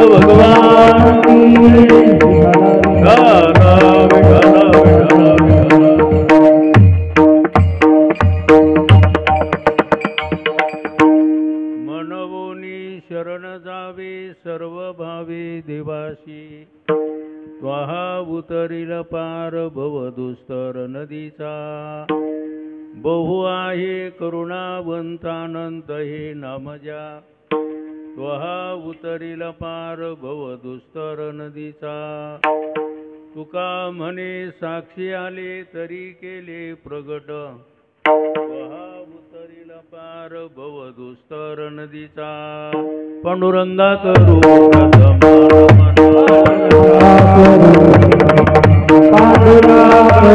भगवान मनवोनी शरण जावे सर्व भावी देवाशी त्वहा उतरील पार भवदुस्तर नदीचा बहु आहे करुणावंतानंत हे नामजा त्वहा उतरील पार भवदुस्तर नदीचा तुका म्हणे साक्षी आले तरी केले प्रगट त्वहा उतरील पार भवदुस्तर नदीचा पांडुरंगा करू पांडुरंगा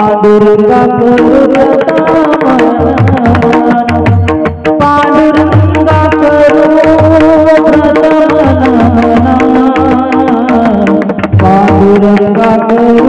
पांडुरंगा करू पांडुरंगा करू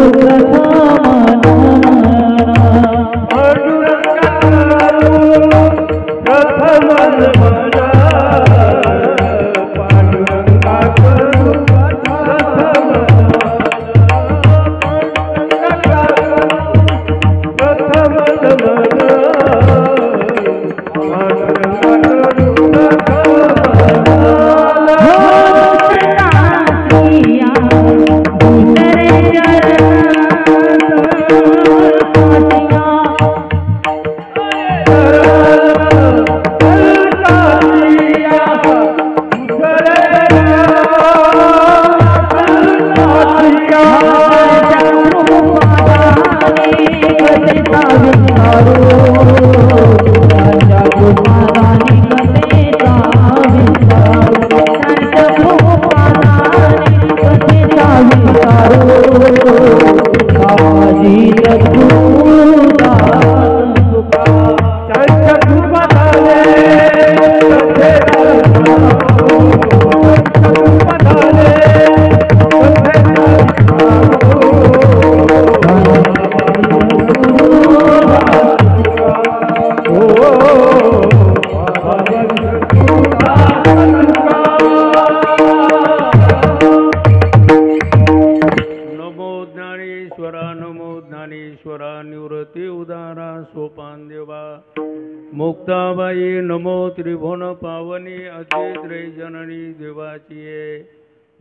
मुक्ताबाई नमो त्रिभुवन पावनी अद्वैत जननी देवाची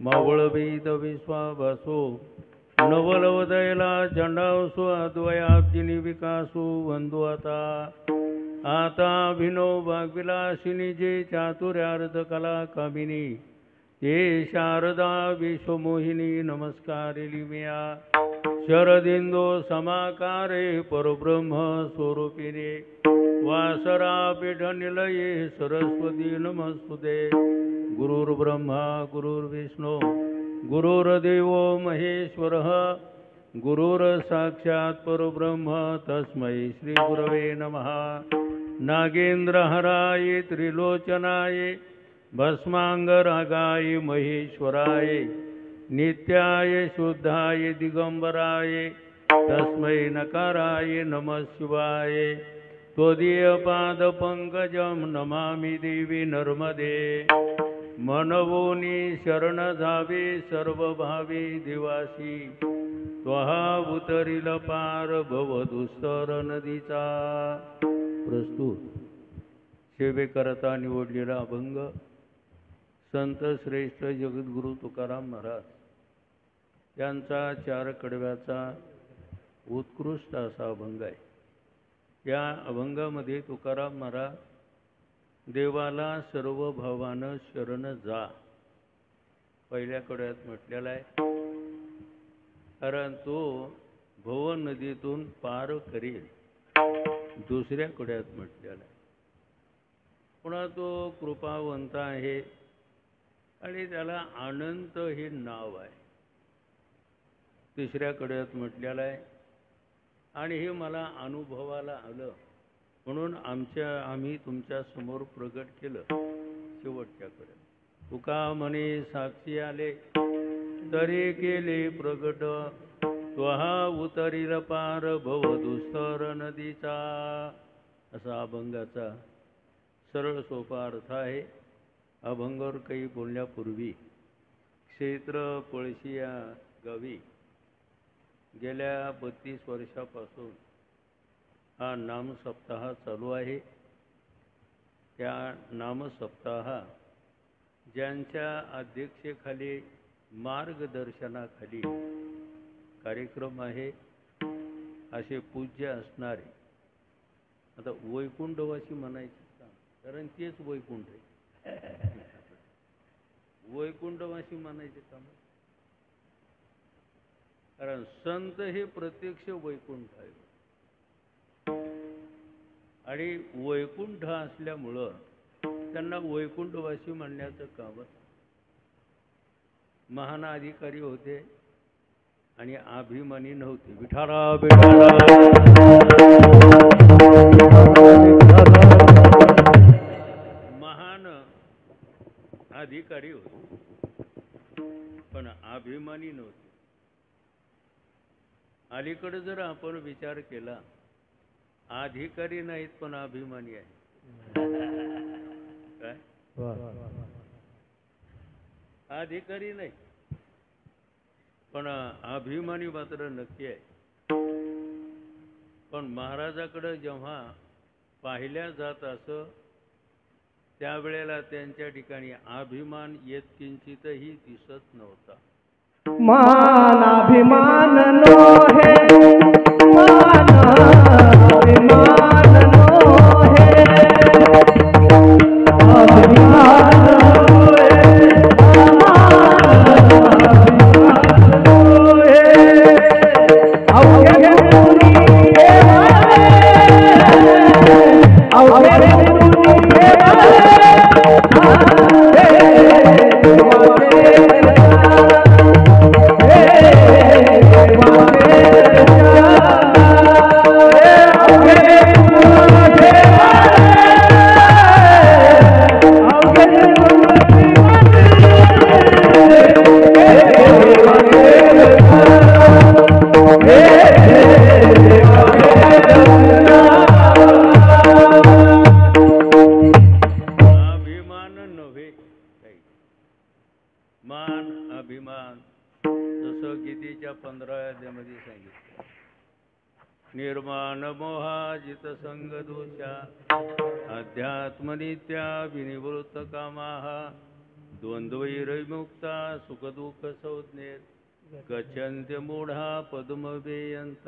मावळभीत विश्वाभासो नवलवदयला चंडावसो अद्वयाब्जिनी विकासो वंदू आता अभिनव भागविलासिनी जे चातुर्यार्थ कला कामिनी ते शारदा विश्वमोहिनी नमस्कारिली मिया शरदिंदो समाकारे परब्रह्म स्वरूपिणे वासरा पीठ निलये सरस्वती नमस्तुते गुरुर्ब्रह्मा गुरुर्विष्णू गुरुर्देव महेश्वरः गुरुर्साक्षात् परब्रह्म तस्मै श्री गुरवे नमः नागेंद्रहराय त्रिलोचनाय भस्मांगरागाय महेश्वराय नित्याय शुद्धाय दिगंबराय तस्मै नकाराय नमः शिवाय त्वदीय पाद पंकजम नमामि देवी नर्मदे मनवोनी शरण जावे सर्व भावी दिवासी त्वहा उतरील पार भवदुस्तर नदीचा प्रस्तुत सेवेकरता निवडलेला अभंग संत श्रेष्ठ जगद्गुरु तुकाराम महाराज यांचा चार कडव्याचा उत्कृष्ट असा अभंग आहे। या अभंगामध्ये तुकाराम महाराज देवाला सर्व भावानं शरण जा पहिल्या कडव्यात म्हटलेला आहे। कारण तो भव नदीतून पार करेल दुसऱ्या कड्यात म्हटलेला आहे. पुन्हा तो कृपावंत आहे आणि त्याला अनंत हे नाव आहे, तिसऱ्या कड्यात म्हटलेलं आहे. आणि हे मला अनुभवाला आलं म्हणून आम्ही तुमच्या समोर प्रगट केलं शेवटच्या कड्यात. तुका म्हणे साक्षी आले तरी केले प्रगट, स्वहा उतरील पार भव दुस्तर नदीचा. असा अभंगाचा सरळ सोपा अर्थ आहे. अभंगावर काही बोलण्यापूर्वी क्षेत्र पळशी या गावी गेल्या 32 वर्षापासून हा नामसप्ताह चालू आहे. त्या नामसप्ताह ज्यांच्या अध्यक्षतेखाली मार्गदर्शनाखाली कार्यक्रम आहे असे पूज्य असणारे, आता वैकुंठवासी म्हणायचे का, कारण तेच वैकुंठ आहे. वैकुंठवासी म्हणायचे काम, कारण संत हे प्रत्यक्ष वैकुंठ आहे. आणि वैकुंठ असल्यामुळं त्यांना वैकुंठवासी म्हणण्याचं काम. महान अधिकारी होते आणि अभिमानी नव्हते. विठाला महान अधिकारी होते पण अभिमानी नव्हते. अलीकडे जर आपण विचार केला, अधिकारी नाहीत पण अभिमानी आहे. काय अधिकारी नाही पण अभिमानी मात्र नक्की आहे. पण महाराजाकडे जेव्हा पाहिल्या जात असं त्यावेळेला त्यांच्या ठिकाणी अभिमान येत किंचितही दिसत नव्हता. मान अभिमान नो है, मान अभिमान नो है, अभिमान नो है, अवघे गुरुनी मान अभिमान, जसं गीतेच्या 15व्या अध्यायामध्ये सांगितलं, निर्माण मोहाजित संग दोषा अध्यात्मनित्या विनिवृत्त कामाः द्वंद्वैर्विमुक्ता सुखदुःख संज्ञेत गच्छन्ते मूढा पद्मवेयंत.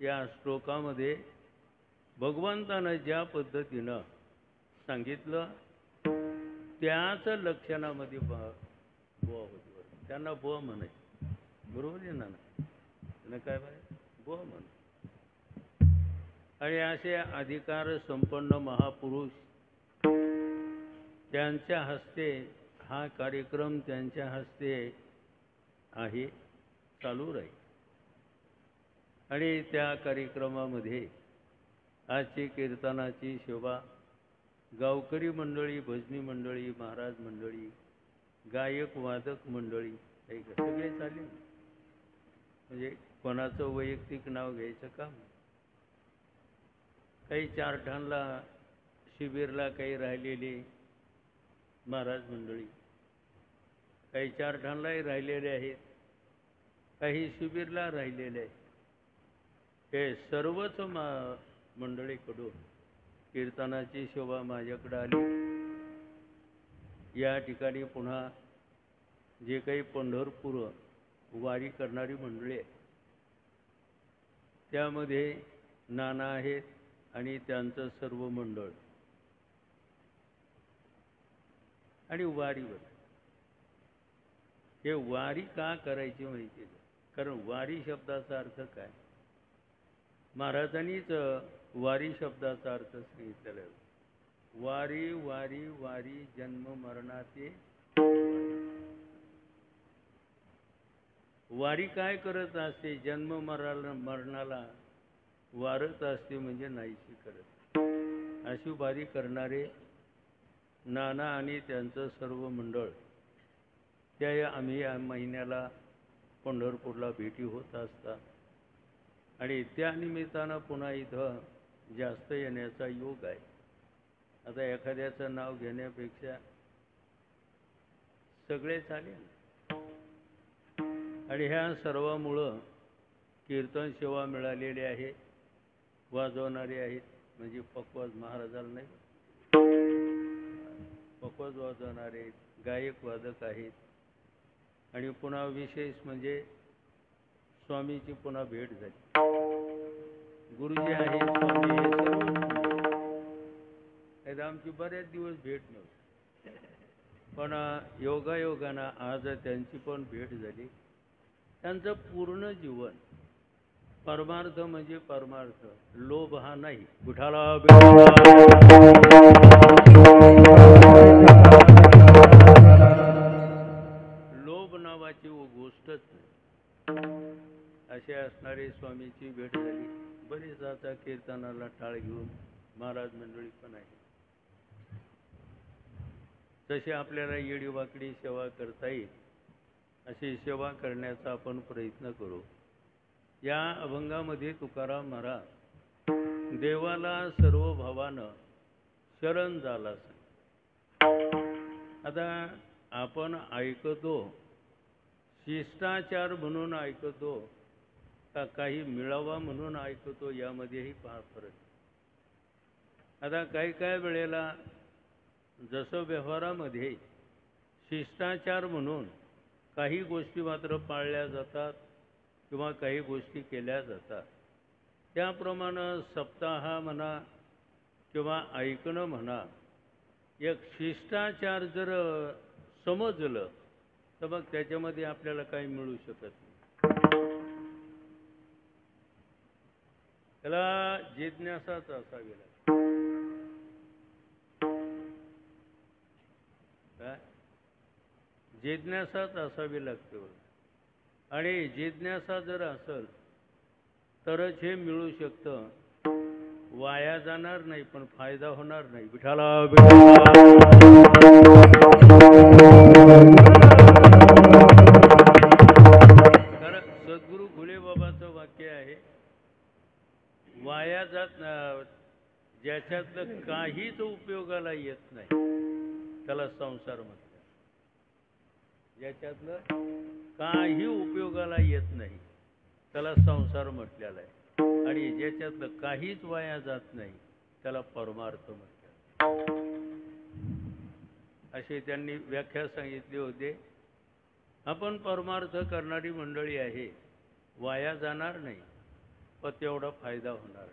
या श्लोकामध्ये भगवंतानं ज्या पद्धतीनं सांगितलं त्याच लक्षणामध्ये ब होती. त्यांना ब म्हणायचं, बरोबर आहे ना? त्यांना काय म्हणाय, ब म्हण. आणि असे अधिकार संपन्न महापुरुष त्यांच्या हस्ते हा कार्यक्रम त्यांच्या हस्ते आहे चालू राहील. आणि त्या कार्यक्रमामध्ये आजची कीर्तनाची शोभा गावकरी मंडळी, भजनी मंडळी, महाराज मंडळी, गायक वादक मंडळी सगळे चालले. म्हणजे कोणाचं वैयक्तिक नाव घ्यायचं काम. काही चारठाणला शिबिरला काही राहिलेले महाराज मंडळी, काही चारठाणलाही राहिलेले आहेत, काही शिबिरला राहिलेले आहेत. हे सर्वच मंडळीकडून कीर्तनाची शोभा माझ्याकडे आली. या ठिकाणी पुन्हा जे काही पंढरपूर वारी करणारी मंडळी आहे त्यामध्ये नाना आहेत आणि त्यांचं सर्व मंडळ. आणि वारीवर हे वारी का करायची माहिती आहे? कारण वारी शब्दाचा अर्थ काय? महाराजांनीच वारी शब्दाचा अर्थ सांगितलेला आहे. वारी वारी वारी जन्म मरणाचे वारी काय करत असते? जन्म मरणाला वारत असते, म्हणजे नाहीशी करत. अशी वारी करणारे नाना आणि त्यांचं सर्व मंडळ त्या आम्ही या महिन्याला पंढरपूरला भेटी होत असतात. आणि त्या निमित्तानं पुन्हा इथं जास्त येण्याचा योग आहे. आता एखाद्याचं नाव घेण्यापेक्षा सगळे चालेल. आणि ह्या सर्वामुळं कीर्तन सेवा मिळालेली आहे. वाजवणारे आहेत, म्हणजे पकवाज महाराजाला नाही, पकवाज वाजवणारे आहेत, गायक वादक आहेत. आणि पुन्हा विशेष म्हणजे स्वामीची पुन्हा भेट झाली. गुरुजी आहे, स्वामी हे सर्व आमची बरेच दिवस भेट नव्हती, पण योगायोगानं आज त्यांची पण भेट झाली. त्यांचं पूर्ण जीवन परमार्थ म्हणजे परमार्थ, लोभ हा नाही. विठाला लोभ नावाची गोष्टच नाही. असे असणारे स्वामीची भेट झाली. बरीच आता कीर्तनाला टाळ घेऊन महाराज मंडळी पण आहे. तशी आपल्याला येडीवाकडी सेवा करता येईल अशी सेवा करण्याचा आपण प्रयत्न करू. या अभंगामध्ये तुकाराम महाराज देवाला सर्व भावानं शरण झाला. आता आपण ऐकतो शिष्टाचार म्हणून ऐकतो का काही मिळावा म्हणून ऐकतो, यामध्येही फरक. आता काही वेळेला जसं व्यवहारामध्ये शिष्टाचार म्हणून काही गोष्टी मात्र पाळल्या जातात किंवा काही गोष्टी केल्या जातात. त्याप्रमाणे सप्ताह म्हणा किंवा ऐकणं म्हणा, एक शिष्टाचार जर समजलं तर मग त्याच्यामध्ये आपल्याला काही मिळू शकत नाही. त्याला जिज्ञासाच असावी लागते. जिज्ञासाच असावी लागते. आणि जिज्ञासा जर असेल तरच हे मिळू शकतं. वाया जाणार नाही, पण फायदा होणार नाही. विठाला कारण सद्गुरू भोले बाबाचं वाक्य आहे, वाया जात ज्याच्यातलं काहीच उपयोगाला येत नाही त्याला संसार म्हणतात. ज्याच्यातलं काही उपयोगाला येत नाही त्याला संसार म्हटलेला आहे. आणि ज्याच्यातलं काहीच वाया जात नाही त्याला परमार्थ म्हणतात. अशी त्यांनी व्याख्या सांगितली होते. आपण परमार्थ करणारी मंडळी आहे, वाया जाणार नाही, पण तेवढा फायदा होणार.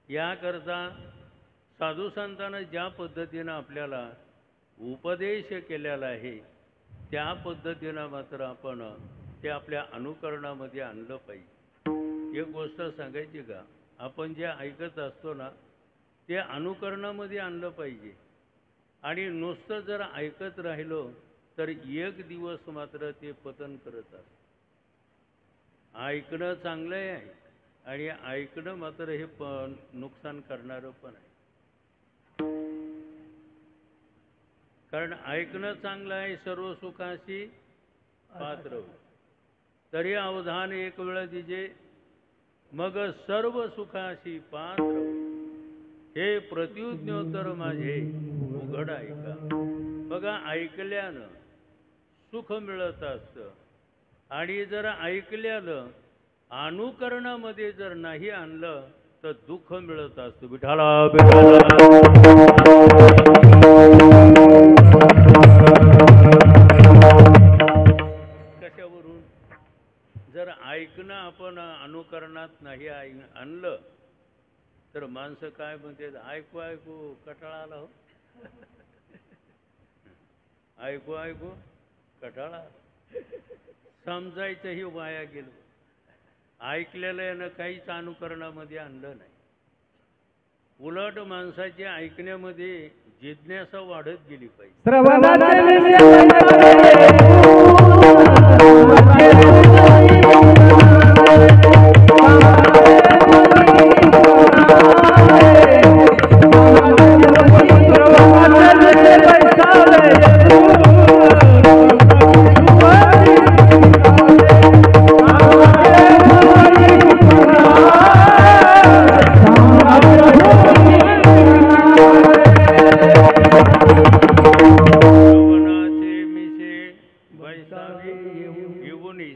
याकरता साधू संतांना ज्या पद्धतीनं आपल्याला उपदेश केलेला आहे त्या पद्धतीनं मात्र आपण ते आपल्या अनुकरणामध्ये आणलं पाहिजे. एक गोष्ट सांगायची का, आपण जे ऐकत असतो ना ते अनुकरणामध्ये आणलं पाहिजे. आणि नुसतं जर ऐकत राहिलो तर एक दिवस मात्र ते पतन करत असतं. ऐकणं चांगलं आहे आणि ऐकणं मात्र हे नुकसान करणारं पण आहे. कारण ऐकणं चांगलं आहे, सर्व सुखाशी पात्र तरी अवधान एक वेळ दिजे, मग सर्व सुखाशी पात्र. हे प्रत्युज्ञोत्तर माझे उघड ऐका. बघा, ऐकल्यानं सुख मिळत असतं. आणि जर ऐकल्यानं अनुकरणामध्ये जर नाही आणलं तर दुःख मिळत असतं. विठाला कशावरून? जर ऐकणं आपण अनुकरणात नाही आणलं तर माणसं काय म्हणते, ऐकू ऐकू कटाळा आला हो. ऐकू ऐकू कटाळा. समजायचंही वाया गेलं. ऐकलेलं यानं काहीच अनुकरणामध्ये आणलं नाही. उलट माणसाच्या ऐकण्यामध्ये जिज्ञासा वाढत गेली पाहिजे. श्रवणाचे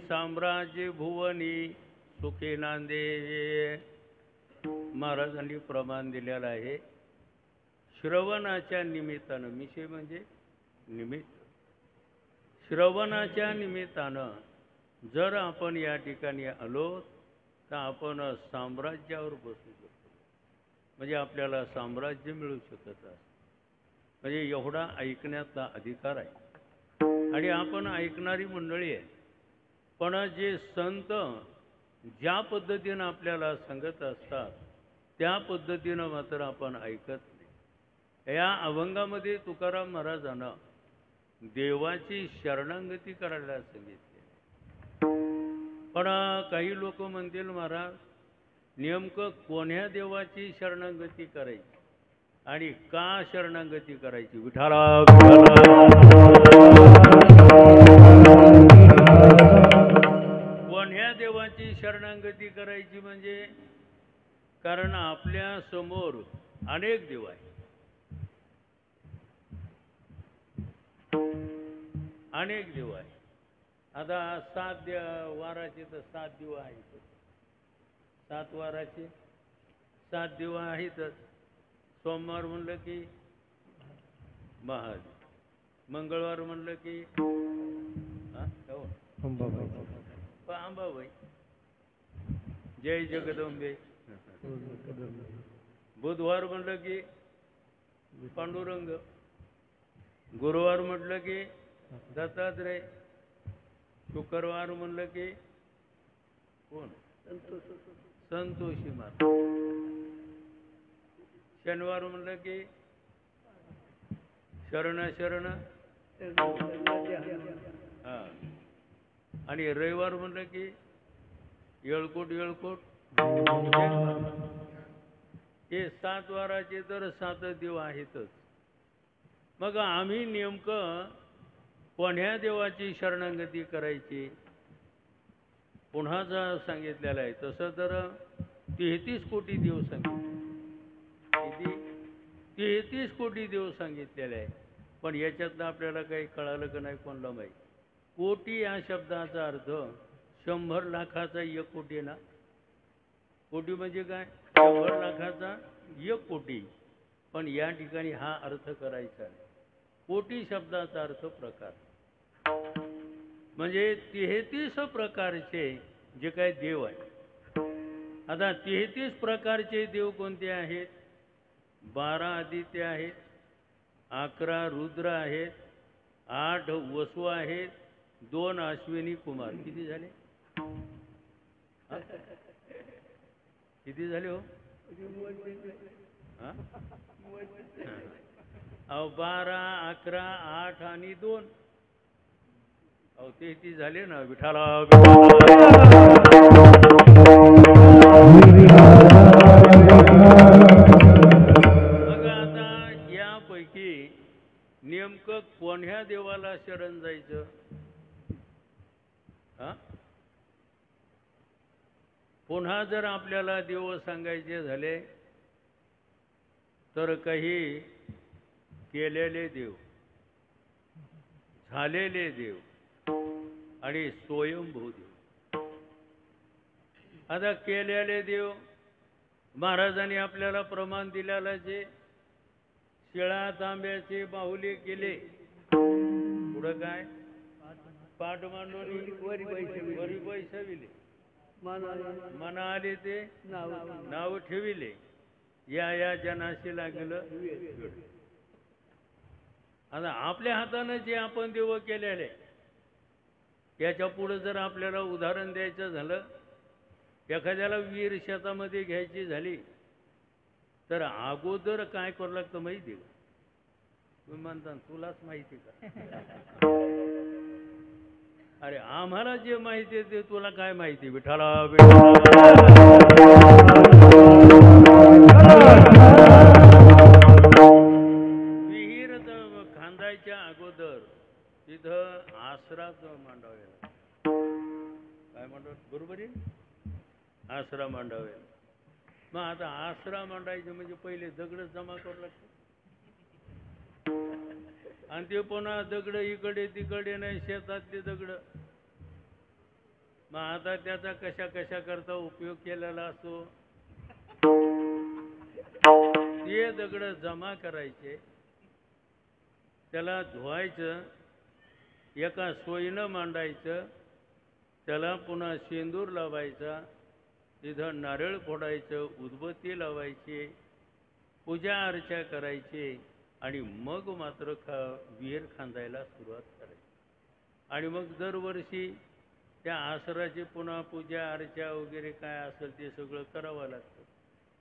साम्राज्य भुवनी सुखे नांदे. महाराजांनी प्रमाण दिलेलं आहे. श्रवणाच्या निमित्तानं, मिशे म्हणजे निमित्त, श्रवणाच्या निमित्तानं जर आपण या ठिकाणी आलो तर आपण साम्राज्यावर बसू शकतो. म्हणजे आपल्याला साम्राज्य मिळू शकत असतं. म्हणजे एवढा ऐकण्याचा अधिकार आहे. आणि आपण ऐकणारी मंडळी आहे. पण जे संत ज्या पद्धतीनं आपल्याला सांगत असतात त्या पद्धतीनं मात्र आपण ऐकत नाही. या अभंगामध्ये तुकाराम महाराजांना देवाची शरणागती करायला सांगितली. पण काही लोक म्हणतील महाराज नेमकं कोण्या देवाची शरणागती करायची आणि का शरणागती करायची? विठाला कोण्या देवाची शरणागती करायची म्हणजे कारण आपल्या समोर अनेक देव आहेत. अनेक देव आहेत. आता 7 वाराचे तर 7 देव आहेत. 7 वाराचे 7 देव आहेतच. सोमवार म्हणलं की महादेव, मंगळवार म्हणलं की अंबाबाई, जय जगदंबे. बुधवार म्हणलं की पांडुरंग, गुरुवार म्हटलं की दत्तात्रय, शुक्रवार म्हणलं की कोण? संतोषी महाराज. शनिवार म्हणलं की शरण शरण. हा. आणि रविवार म्हणलं की येळकोट येळकोट. हे 7 वाराचे तर 7 देव आहेतच. मग आम्ही नेमकं कोण्या देवाची शरणागती करायची? पुन्हा जर सांगितलेलं आहे तसं तर 33 कोटी देव सांगितले. किती? 33 कोटी देव सांगितलेले आहे. पण याच्यातनं आपल्याला काही कळालं का नाही कोणाला माहीत. कोटी या शब्दाचा अर्थ 100 लाखाचा 1 कोटी ना. कोटी म्हणजे काय? 100 लाखाचा 1 कोटी. पण या ठिकाणी हा अर्थ करायचा नाही. कोटी शब्दाचा अर्थ प्रकार. म्हणजे 33 प्रकारचे जे काही देव आहेत. आता 33 प्रकारचे देव कोणते आहेत? 12 आदित्य आहेत, 11 रुद्र आहेत, 8 वसु आहेत, 2 अश्विनी कुमार. किती झाले? किती झाले हो? 12, 11, 8 आणि 2. 33 झाले ना. विठाला मग आता यापैकी नेमकं कोण्या देवाला शरण जायचं? पुन्हा जर आपल्याला देव सांगायचे झाले तर काही केलेले देव, झालेले देव आणि स्वयंभू देव. आता केलेले देव महाराजांनी आपल्याला प्रमाण दिलेला जे शिळा तांब्याचे बाहुले केले. पुढं काय? पाठ मांडून वरी बैसविले, मना आले ते नाव ठेविले, या जनाशी लागलं. आता आपल्या हातानं जे आपण देव केलेले याच्या पुढे जर आपल्याला उदाहरण द्यायचं झालं, एखाद्याला वीर शेतामध्ये घ्यायची झाली तर अगोदर काय करावं लागतं माहिती का? तुम्ही म्हणता तुलाच माहिती का? अरे आम्हाला जे माहिती आहे ते तुला काय माहिती? विठाला विहीर खांदायच्या अगोदर तिथं आसरा मांडावे, काय मांडव, बरोबर आहे, आसरा मांडावे. मग आता आसरा मांडायचे म्हणजे पहिले दगड जमा करावं लागतं आणि ते पुन्हा दगड इकडे तिकडे नाही, शेतातले दगड. मग आता त्याचा कशा कशा करता उपयोग केलेला असतो. ते दगड जमा करायचे, त्याला धुवायचं, एका सोयीनं मांडायचं, त्याला पुन्हा शेंदूर लावायचा, तिथं नारळ फोडायचं, उदबत्ती लावायची, पूजा अर्चा करायची आणि मग मात्र विहीर खांदायला सुरुवात करायची. आणि मग दरवर्षी त्या आसराची पुन्हा पूजा अर्चा वगैरे काय असेल ते सगळं करावं लागतं.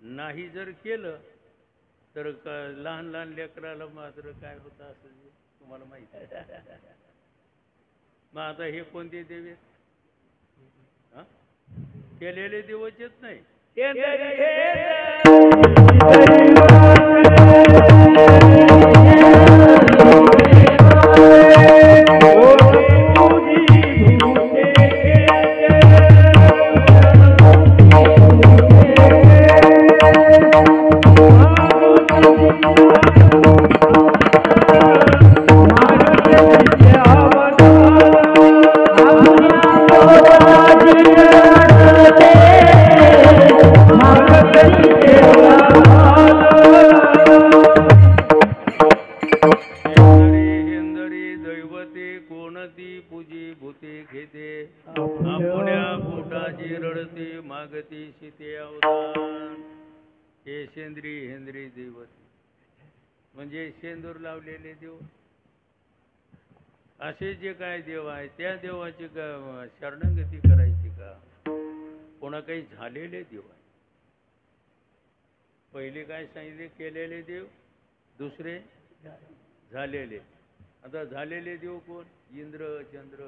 नाही जर केलं तर लहान लहान लेकराला मात्र काय होतं असेल तुम्हाला माहिती आहे. मग आता हे कोणते देव आहेत? केलेले देवच येत नाही. म्हणजे शेंदूर लावलेले देव. असे जे काय देव आहे त्या देवाची शरणागती करायची का? कोणा काही झालेले देव आहे. पहिले काय सांगितले? केलेले देव, दुसरे झालेले. आता झालेले देव कोण? इंद्र, चंद्र,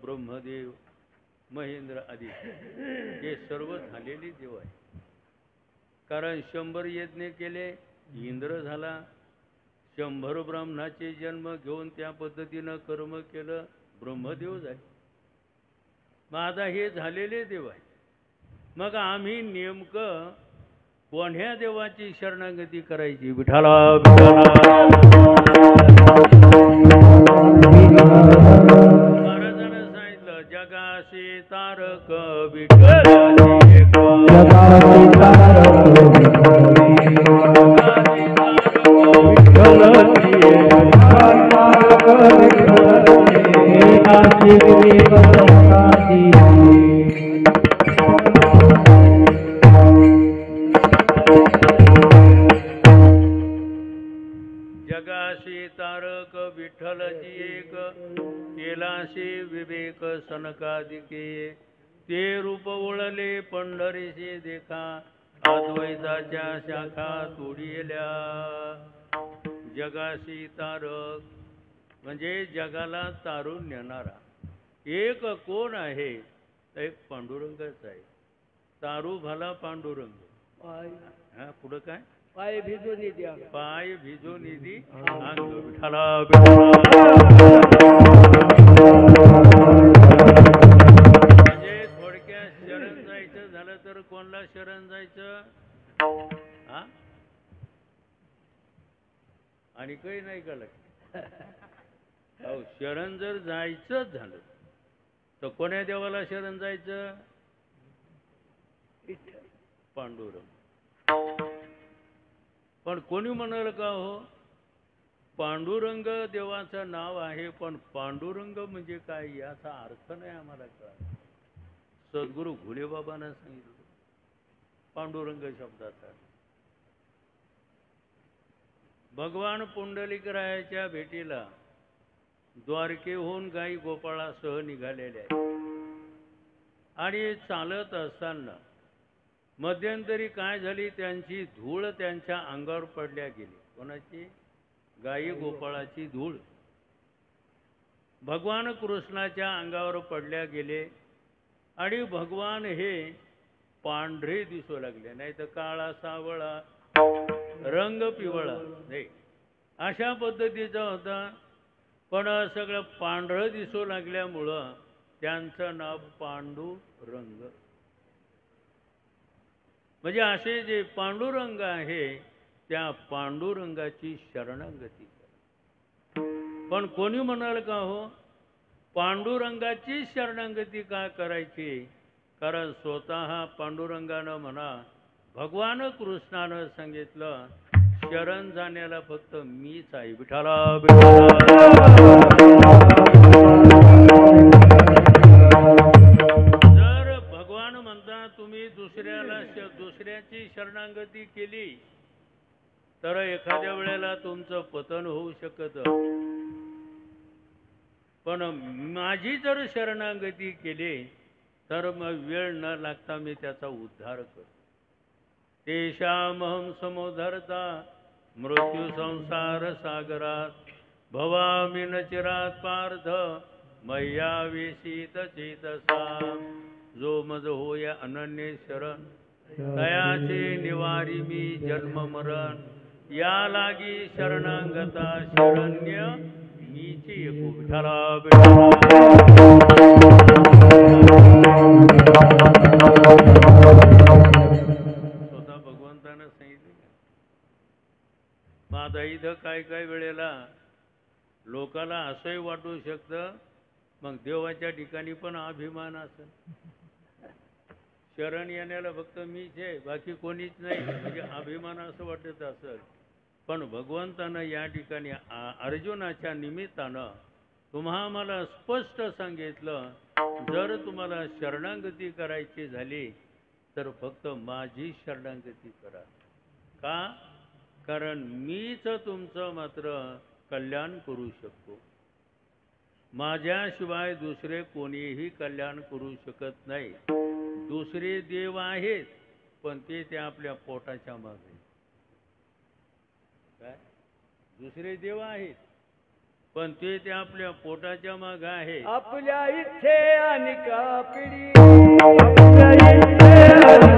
ब्रह्मदेव, महेंद्र आदी हे सर्व झालेले देव आहे. कारण 100 यज्ञ केले, इंद्र झाला, 100 ब्राह्मणाचे जन्म घेऊन त्या पद्धतीनं कर्म केलं, ब्रह्मदेव झाले. मग आता हे झालेले देव आहे. मग आम्ही नेमकं कोण्या देवाची शरणागती करायची? विठाला महाराजांना सांगितलं, जगाशी तारक विठ्ठलाची जगाशी तारक विठ्ठलची एक, केलाशी विवेक सनकादिके, ते रूप ओळले पंढरीशी देखा, अद्वैताच्या शाखा तोडिल्या. जगाशी तारक म्हणजे जगाला तारून नेणारा एक कोण आहे? एक पांडुरंगच आहे. तारू भला पांडुरंग. हा, पुढं काय? पाय भिजो निधी, पाय भिजो निधी अंग. विठाला म्हणजे थोडक्यात शरण जायचं झालं तर कोणला शरण जायचं? हा, आणि काही नाही का लक्ष? अहो, शरण जर जायचंच झालं तर कोण्या देवाला शरण जायचं? पांडुरंग. पण कोणी म्हणाल का हो पांडुरंग देवाचं नाव आहे, पण पांडुरंग म्हणजे काय याचा अर्थ नाही आम्हाला कळत. सद्गुरू घुलेबाबांना सांगितलं पांडुरंग शब्दाचा. भगवान पुंडलिकरायाच्या भेटीला द्वारकेहून गाई गोपाळासह निघालेल्या आहेत आणि चालत असताना मध्यंतरी काय झाली, त्यांची धूळ त्यांच्या अंगावर पडल्या गेली. कोणाची? गाई गोपाळाची धूळ भगवान कृष्णाच्या अंगावर पडल्या गेले आणि भगवान हे पांढरे दिसू लागले, नाही तर काळा सावळा रंग पिवळा नाही अशा पद्धतीचा होता. पण सगळं पांढरं दिसू लागल्यामुळं त्यांचं नाव पांडुरंग. म्हणजे असे जे पांडुरंग आहे त्या पांडुरंगाची शरणागती करा. पण कोणी म्हणाल का हो पांडुरंगाची शरणागती का करायची? कारण स्वतः पांडुरंगानं म्हणा भगवान कृष्णानं सांगितलं शरण जाण्याला फक्त मीच आहे. विठाला जर भगवान म्हणता तुम्ही दुसऱ्याची शरणागती केली तर एखाद्या वेळेला तुमचं पतन होऊ शकतं. पण माझी जर शरणागती केली तर मग वेळ न लागता मी त्याचा उद्धार करतो. तेषामहं समुद्धर्ता मृत्यू संसार सागरात भवामि न चिरात पार्थ मय्या वेशित चेतसा. जो मज होया अनन्य शरण तयाचे निवारी मी जन्म मरण. या लागी शरणागता शरण्य मीची एको. विठ्ठला स्वतः भगवंतानं सांगितले. मग आता इथं काय वेळेला लोकाला असंही वाटू शकतं मग देवाच्या ठिकाणी पण अभिमान असेल. शरण येण्याला फक्त मीच आहे बाकी कोणीच नाही म्हणजे अभिमान असं वाटत असेल. पण भगवंतानं या ठिकाणी अर्जुनाच्या निमित्तानं तुम्हा मला स्पष्ट सांगितलं जर तुम्हाला शरणागती करायची झाली तर फक्त माझी शरणागती करा. का? कारण मीच तुमचं मात्र कल्याण करू शकतो. माझ्याशिवाय दुसरे कोणीही कल्याण करू शकत नाही. दुसरे देव आहेत पण ते आपल्या पोटाच्या मागे. काय? दुसरे देव आहेत पण ते आपल्या पोटाच्या मागे आहे. आपल्या इच्छे आणि कापिडी आपल्या इच्छे आणि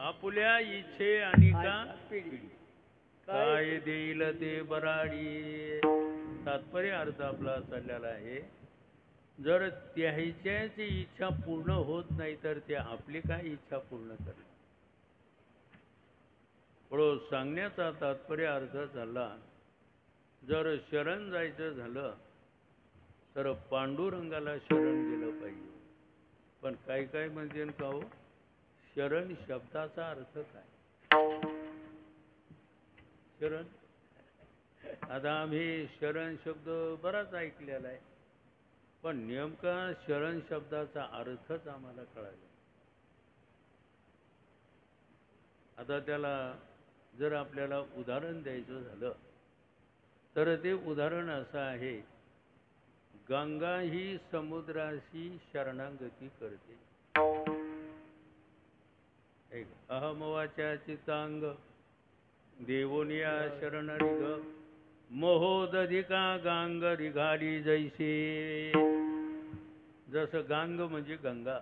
आपल्या इच्छे आणि का काय देईल ते बराडी. तात्पर्य अर्थ आपला चाललेला आहे. जर त्याच्याची इच्छा पूर्ण होत नाही तर ते आपली काय इच्छा पूर्ण करणार. पुढं सांगण्याचा तात्पर्य अर्थ झाला जर शरण जायचं झालं तर पांडुरंगाला शरण गेलं पाहिजे. पण काय म्हणजे का हो शरण शब्दाचा अर्थ काय? शरण आता आम्ही शरण शब्द बराच ऐकलेला आहे पण नेमका शरण शब्दाचा अर्थच आम्हाला कळाला. आता त्याला जर आपल्याला उदाहरण द्यायचं झालं तर ते उदाहरण असं आहे. गंगा ही समुद्राशी शरणागती करते. अहमवाच्या चितांग देवोनिया शरणरी ग मोहोदधिका गांग रिघाली जैसे. जसं गांग म्हणजे गंगा.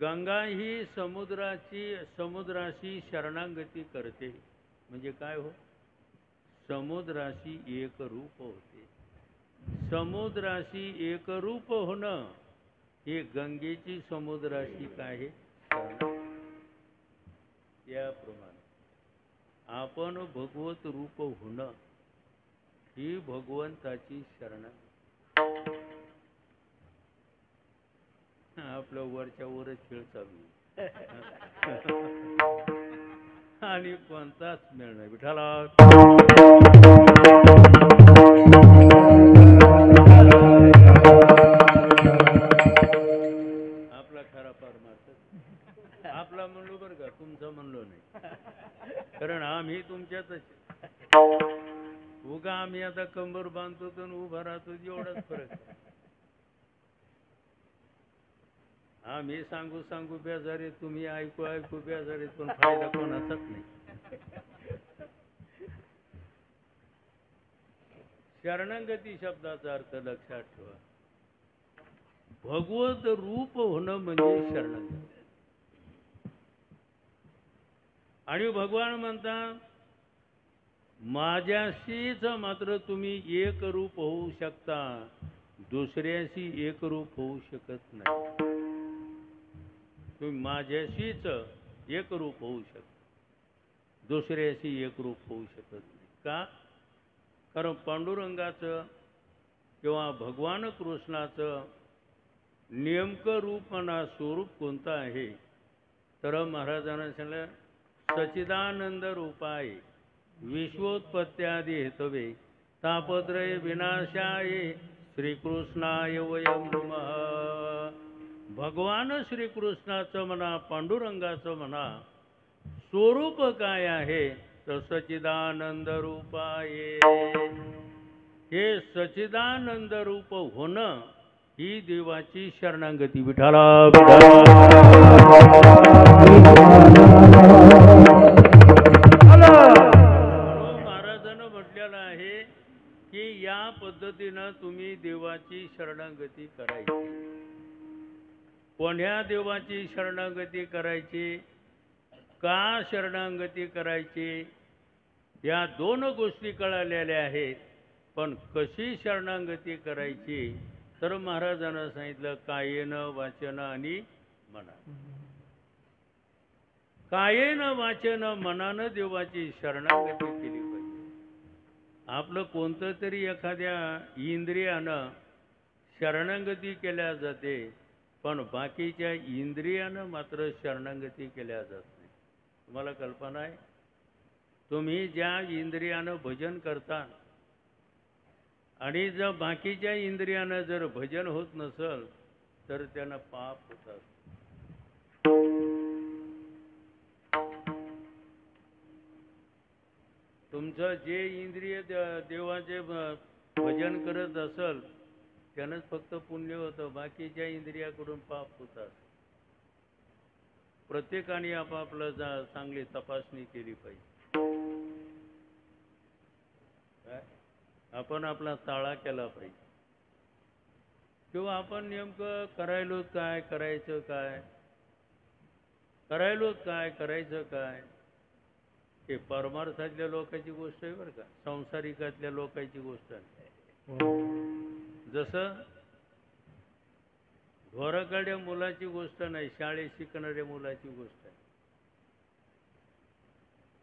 गंगा ही समुद्राशी शरणागती करते म्हणजे काय हो समुद्राशी एकरूप होते. समुद्राशी एकरूप होणं हे गंगेची समुद्राशी काय आहे शरणागती. त्याप्रमाणे आपण भगवत रूप होणं ही भगवंताची शरणागती. आपलं वरच्या वरच खेळ चालू आहे. आणि कोणताच मेळ नाही विठाला. आपला खरा परमार्थ आपला म्हणलो बरं का, तुमचं म्हणलो नाही. कारण आम्ही तुमच्यातच आहे. उगा आम्ही आता कंबर बांधतो तर उभा राहतो एवढाच फरक आहे. आम्ही सांगू सांगू बेजारी, तुम्ही ऐकू ऐकू बेजारी, पण फायदा कोणाचाच नाही. शरणागती शब्दाचा अर्थ लक्षात ठेवा. भगवत रूप होणं म्हणजे शरणागती. आणि भगवान म्हणतात माझ्याशीच मात्र तुम्ही एक रूप होऊ शकता, दुसऱ्याशी एक रूप होऊ शकत नाही. तुम्ही माझ्याशीच एक रूप होऊ शकता, दुसऱ्याशी एक रूप होऊ शकत नाही. का? कारण पांडुरंगाचं किंवा भगवान कृष्णाचं नेमकं रूप म्हणा स्वरूप कोणतं आहे, तर महाराजांना सांगितलं सच्चिदानंद रूपाय विश्वोत्पत्त्यादि हेतवे तापत्रय विनाशाय श्रीकृष्णाय वयं नमः. भगवान श्रीकृष्णाचं म्हणा पांडुरंगाचं म्हणा स्वरूप काय आहे, तर सच्चिदानंद रूपाय. हे सच्चिदानंद रूप होणं ही देवाची शरणागती. विठाला महाराजांना म्हटलेलं आहे की या पद्धतीनं तुम्ही देवाची शरणागती करायची. कोण्या देवाची शरणागती करायची, का शरणागती करायची, या दोन गोष्टी कळालेल्या आहेत. पण कशी शरणागती करायची, तर महाराजांना सांगितलं कायेन वाचन आणि मनानं. कायेन वाचन मनानं देवाची शरणागती केली पाहिजे. आपलं कोणतं तरी एखाद्या इंद्रियानं शरणागती केल्या जाते, पण बाकीच्या इंद्रियानं मात्र शरणागती केल्या जात नाही. तुम्हाला कल्पना आहे? तुम्ही ज्या इंद्रियानं भजन करता आणि जर बाकीच्या इंद्रियानं जर भजन होत नसल तर त्यांना पाप होतात. तुमचं जे इंद्रिय देवाचे भजन करत असल त्यानंच फक्त पुण्य होतं, बाकीच्या इंद्रियाकडून पाप होतात. प्रत्येकाने आपापलं चांगली तपासणी केली पाहिजे. आपण आपला ताळा केला पाहिजे, किंवा आपण नेमकं करायलो काय, करायचं काय, करायलो काय, करायचं काय, हे परमार्थातल्या लोकांची गोष्ट आहे बरं का, संसारिकातल्या लोकांची गोष्ट आहे. जसं ढोराकडे मुलाची गोष्ट नाही, शाळेत शिकणाऱ्या मुलाची गोष्ट आहे.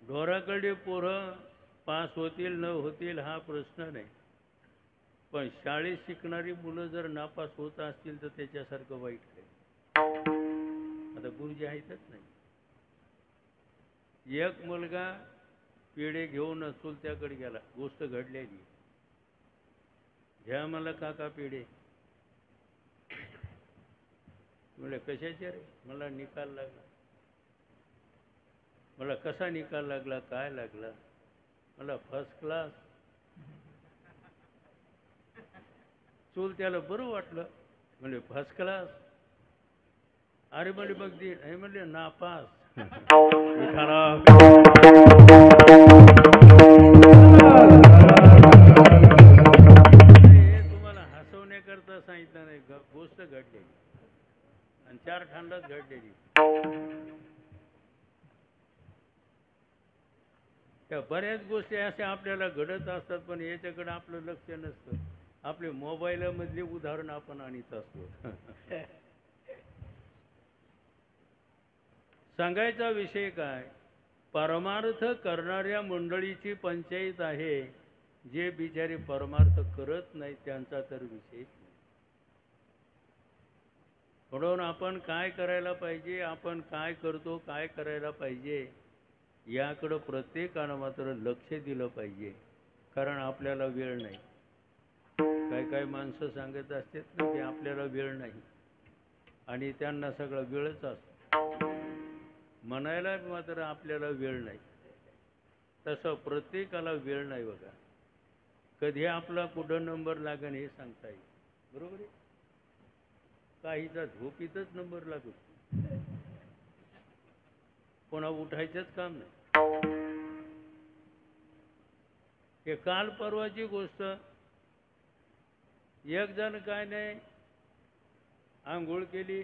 ढोराकडे पोरं पास होतील न होतील हा प्रश्न नाही, पण शाळेत शिकणारी मुलं जर नापास होत असतील तर त्याच्यासारखं वाईट आहे. आता गुरुजी आहेतच नाही. एक मुलगा पेढे घेऊन चुलत्याकडे गेला, गोष्ट घडलेली. घ्या मला काका पेढे. म्हणलं कशाचे रे? मला निकाल लागला. मला कसा निकाल लागला, काय लागला? मला फर्स्ट क्लास. चुलत्याला बरं वाटलं, म्हणजे फर्स्ट क्लास. अरे म्हणजे मग दे, हे म्हणले नापास. तुम्हाला हसवण्याकरता सांगितलं नाही, गोष्ट घडलेली आणि 4 ठांडात घडलेली. त्या बऱ्याच गोष्टी अशा आपल्याला घडत असतात, पण याच्याकडे आपलं लक्ष नसतं. आपले मोबाईलमधले उदाहरण आपण आणत असतो. सांगायचा विषय काय, परमार्थ करणाऱ्या मंडळीची पंचायत आहे. जे बिचारे परमार्थ करत नाही त्यांचा तर विषय नाही. म्हणून आपण काय करायला पाहिजे, आपण काय करतो, काय करायला पाहिजे याकडं प्रत्येकानं मात्र लक्ष दिलं पाहिजे. कारण आपल्याला वेळ नाही. काही काही माणसं सांगत असतात ना की आपल्याला वेळ नाही, आणि त्यांना सगळा वेळच असतो. म्हणायला मात्र आपल्याला वेळ नाही. तसं प्रत्येकाला वेळ नाही बघा. कधी आपला कुठं नंबर लागेल हे सांगता येईल. बरोबर आहे. काहीचा झोपीतच नंबर लागतो, कोणा उठायचंच काम नाही. हे काल परवाची गोष्ट, एक जण काय नाही, आंघोळ केली.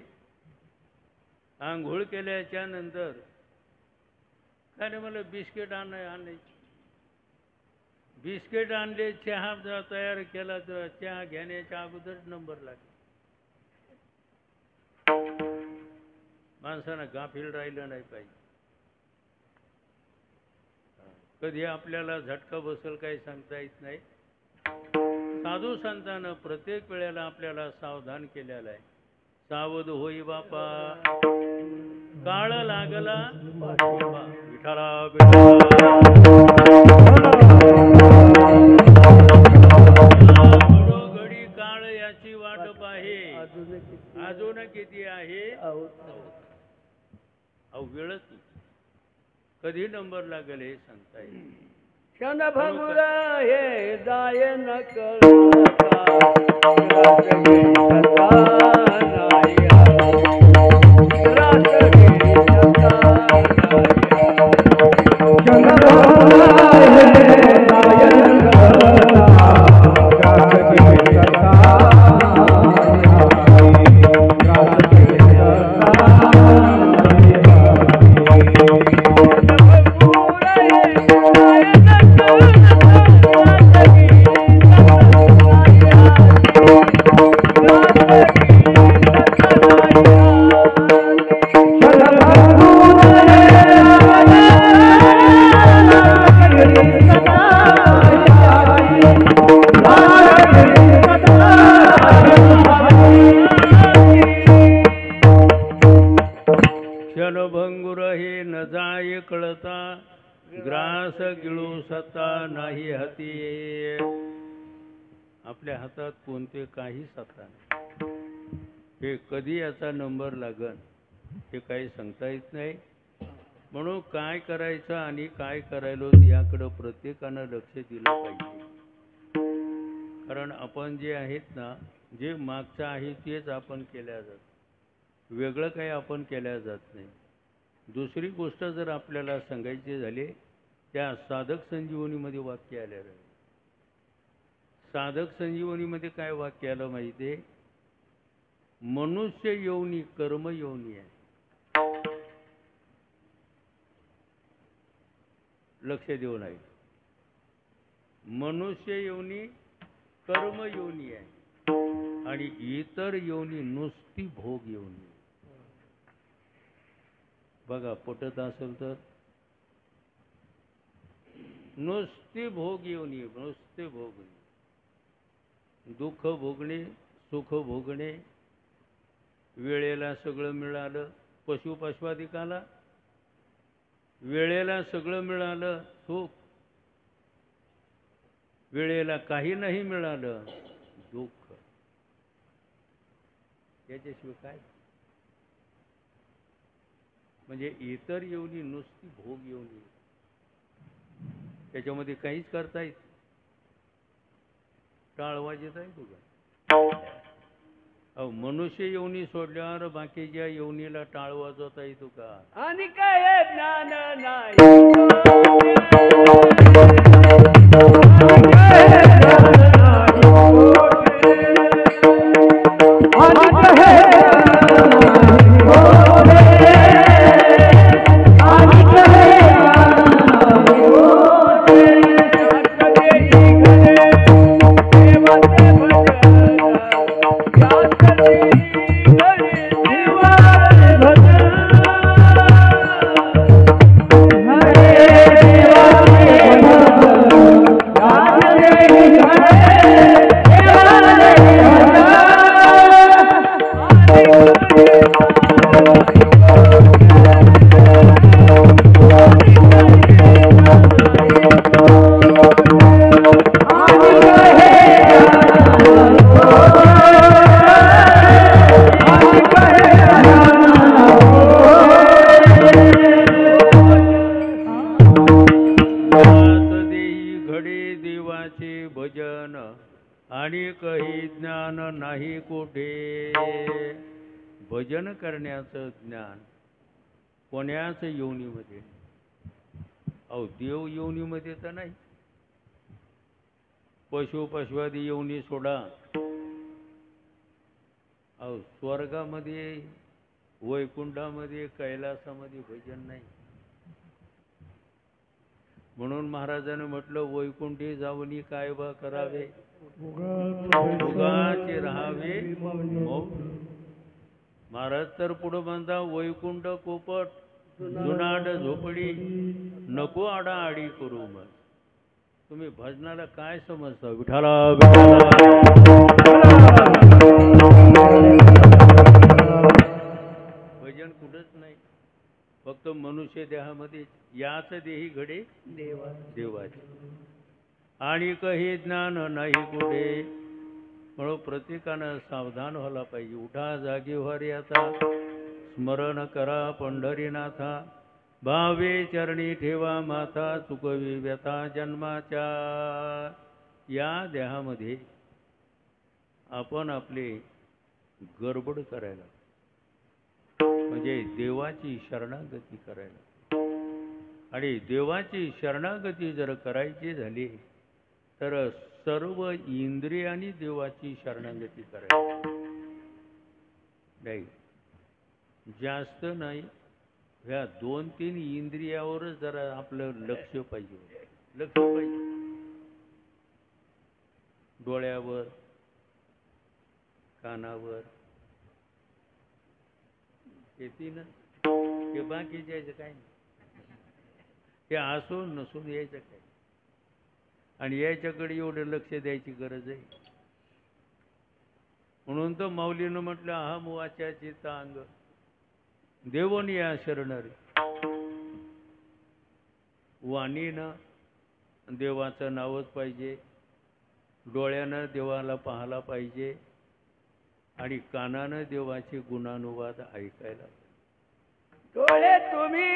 आंघोळ केल्याच्या नंतर काय नाही, मला बिस्किट आणायची. बिस्किट आणले, चहा तयार केला, तर चहा घेण्याच्या अगोदर नंबर लागला. माणसानं गाफील राहिलं नाही पाहिजे. कधी आपल्याला झटका बसेल काही सांगता येत नाही. साधू संतांनं प्रत्येक वेळेला आपल्याला सावधान केलेलं आहे. सावध होई बापा, काळ लागला विठाला घडी काळ याची वाट पाहे, अजून किती आहे. अहो वेळच कधी नंबर लागेल हे सांगता येईल. क्षणभंगुर हे जाय न क्षणभंगुर हे न जाय कळता, ग्रास गिळू सत्ता नाही हाती. आपल्या हातात कोणते काही सत्ता नाही. हे कधी याचा नंबर लागन हे काही सांगता येत नाही. म्हणून काय करायचं आणि काय करायलो याकडं प्रत्येकानं लक्ष दिलं पाहिजे. कारण आपण जे आहेत ना, जे मागचं आहे तेच आपण केल्या जात, वेगळं काही आपण केल्या जात नाही. दुसरी गोष्ट जर आपल्याला सांगायची झाली, त्या साधक संजीवनीमध्ये वाक्य आलेलं आहे. साधक संजीवनीमध्ये काय वाक्य आलं माहिती आहे? मनुष्य योनी कर्म योनी आहे. लक्ष देऊ नाही. मनुष्य योनी कर्म योनी आहे, आणि इतर योनी नुसती भोग योनी. बघा पटत असेल तर, नुसती भोग योनी, नुसते भोगणे, दुःख भोगणे, सुख भोगणे, वेळेला सगळं मिळालं. पशुपश्वादिकाला वेळेला सगळं मिळालं सुख, वेळेला काही नाही मिळालं दुःख. याच्याशिवाय काय? म्हणजे इतर योनी नुसती भोग योनी, त्याच्यामध्ये काहीच करता येत, टाळवायचे आहे तुझं. अहो मनुष्य योनी सोडल्यावर बाकीच्या योनीला टाळवा जाता येतो का? आणि काय ज्ञान नाही. Hare भजन आणि काही ज्ञान नाही कुठे. भजन करण्याचं ज्ञान कोण्याच योनीमध्ये. अहो देव योनीमध्ये तर नाही. पशुपशवादी योनी सोडा. अहो स्वर्गामध्ये, वैकुंठामध्ये, कैलासामध्ये भजन नाही. म्हणून महाराजांनी म्हटलं वैकुंठी जाऊनी काय बा करावे, उगाचे राहावे मौन. महाराज तर पुढं म्हणता वैकुंठ कोपट जुनाट झोपडी नको आडाआडी करू. मग तुम्ही भजनाला काय समजता. विठाला भजन कुठंच नाही. फक्त मनुष्य देहामध्ये याच देही घडे देवाचे. आणि काही ज्ञान नाही कुठे. म्हणून प्रत्येकानं सावधान व्हायला पाहिजे. उठा जागी व्हारी आता, स्मरण करा पंढरीनाथा. भावे चरणी ठेवा माथा, चुकवी व्यथा जन्माच्या. या देहामध्ये आपण आपले गडबड करायला, म्हणजे देवाची शरणागती करायला. आणि देवाची शरणागती जर करायची झाली तर सर्व इंद्रियांनी देवाची शरणागती करायला. नाही जास्त नाही, ह्या 2-3 इंद्रियावरच जरा आपलं लक्ष पाहिजे. लक्ष पाहिजे डोळ्यावर, कानावर, हे 3. हे बाकी जायचं काय नाही. हे असून नसून यायचं काय. आणि याच्याकडे एवढं लक्ष द्यायची गरज आहे. म्हणून तर माऊलीनं म्हटलं अहम वाचा चित्तांग देवोन या शरणरे. वाणीनं देवाचं नावच पाहिजे, डोळ्यानं देवाला पाहायला पाहिजे, आणि कानानं देवाचे गुणानुवाद ऐकायला. डोळे तुम्ही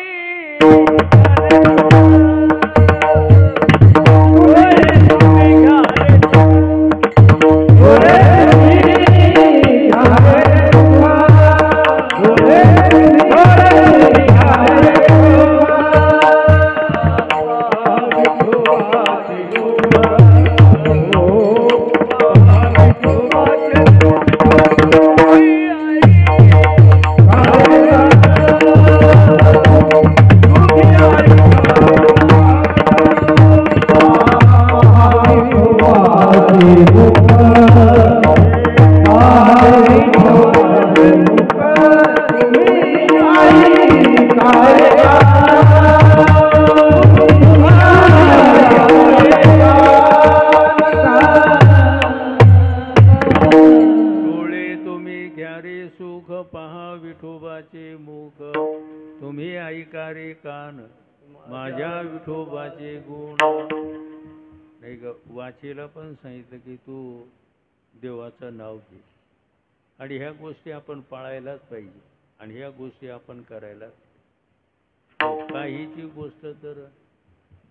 वाचेला पण सांगितलं की तू देवाचं नाव घे. आणि ह्या गोष्टी आपण पाळायलाच पाहिजे. आणि ह्या गोष्टी आपण करायला. काहीची गोष्ट तर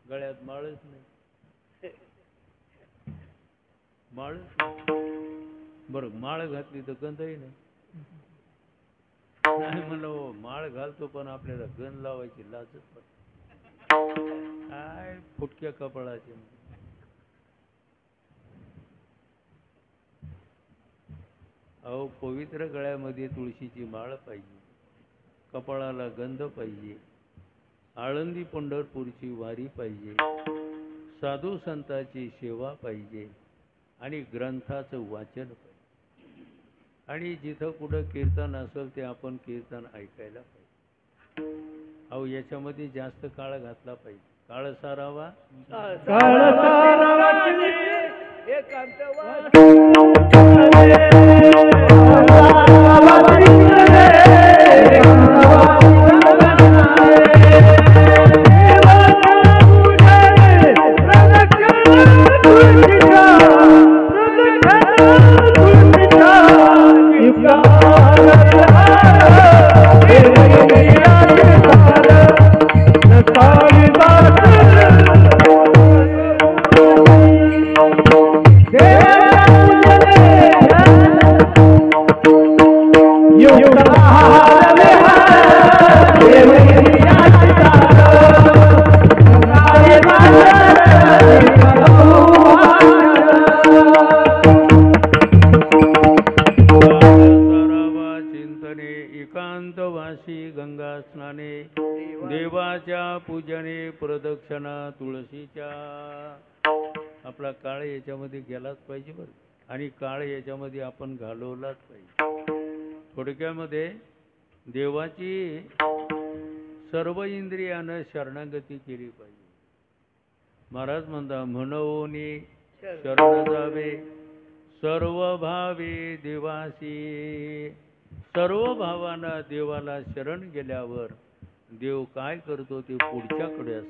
गळ्यात माळच नाही. माळ बरं, माळ घातली तर गंधही नाही. नाही म्हणलं माळ घालतो पण आपल्याला गंध लावायची लाजच पडते. काय फुटक्या कपाळाचे. अहो पवित्र गळ्यामध्ये तुळशीची माळ पाहिजे, कपाळाला गंध पाहिजे, आळंदी पंढरपूरची वारी पाहिजे, साधू संतांची सेवा पाहिजे, आणि ग्रंथाचं वाचन पाहिजे. आणि जिथं कुठं कीर्तन असेल ते आपण कीर्तन ऐकायला पाहिजे. अहो याच्यामध्ये जास्त काळ घातला पाहिजे. काळ सारावा म्हशीच्या आपला काळ याच्यामध्ये गेलाच पाहिजे बरं, आणि काळ याच्यामध्ये आपण घालवलाच पाहिजे. थोडक्यामध्ये देवाची सर्व इंद्रियानं शरणागती केली पाहिजे. महाराज म्हणता म्हणूनी शरण जावे सर्व भावी देवासी. सर्व भावानं देवाला शरण गेल्यावर देव काय करतो ते पुढच्याकडे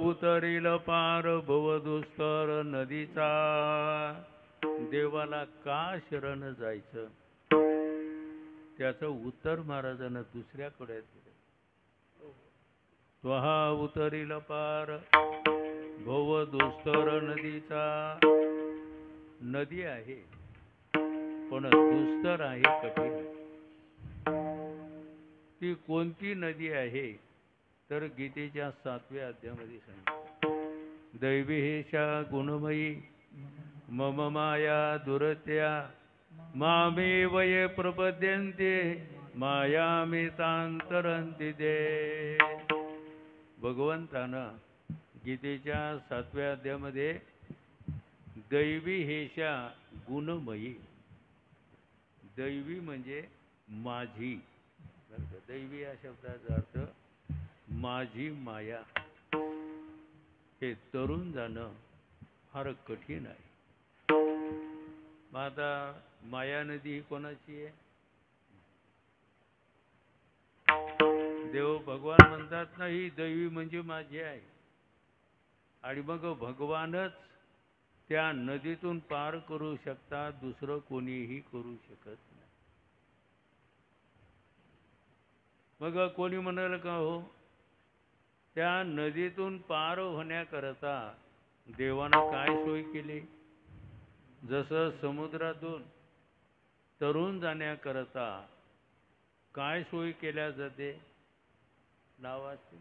उतरील पार भवदुस्तर नदीचा. देवाला का शरण जायचं त्याचं उत्तर महाराजांना दुसऱ्याकडे दिलं. स्वहा उतरील पार भवदुस्तर नदीचा. नदी आहे पण दुस्तर आहे, कठीण. ती कोणती नदी आहे तर गीतेच्या 7व्या अध्यायामध्ये सांगितलं. दैवी हेशा गुणमयी मम माया दुरत्या मामे वये प्रपद्यन्ते मायामितांतरंती दे. भगवंतानं गीतेच्या 7व्या अध्यायामध्ये दैवी हेशा गुणमयी. दैवी म्हणजे माझी. दैवी या शब्दाचा अर्थ माझी माया. हे तरुण जाणं फार कठीण आहे. मग आता माया नदी ही कोणाची आहे? देव भगवान म्हणतात ना, ही दैवी म्हणजे माझी आहे. आणि मग भगवानच त्या नदीतून पार करू शकतात, दुसरं कोणीही करू शकत नाही. मग कोणी म्हणाल का हो, त्या नदीतून पार होण्याकरता देवानं काय सोय केली? जसं समुद्रातून तरुण जाण्याकरता काय सोय केल्या जाते? नावाची.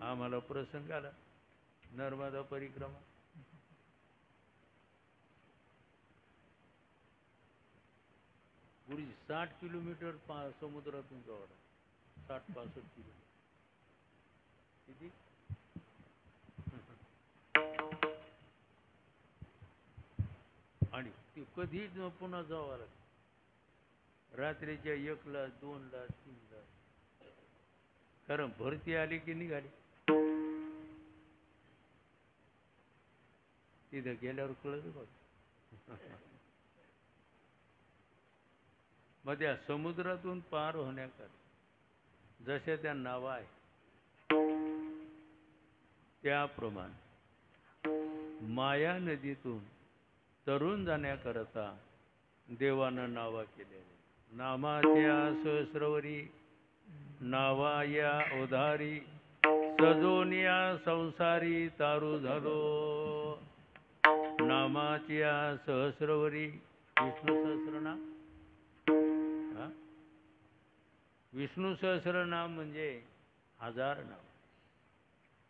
आम्हाला प्रसंग आला, नर्मदा परिक्रमा. पुढे 60 किलोमीटर समुद्रातून जावं लागतं. 60-65 किलोमीटर. किती? आणि ती कधी पुन्हा जावं लागतं. रात्रीच्या 1ला 2ला 3ला. कारण भरती आली की निघाली. तिथं गेल्यावर कळत बघ. मग त्या समुद्रातून पार होण्याकरता जशा त्या नावा आहे त्याप्रमाणे माया नदीतून तरुण जाण्याकरता देवानं नावा केलेल्या. नामाच्या सहस्रवरी नावा या उधारी सजोनिया संसारी तारू झालो. नामाच्या सहस्रवरी विष्णू सहस्रनाम. विष्णू सहस्रनाम म्हणजे 1000 नाव.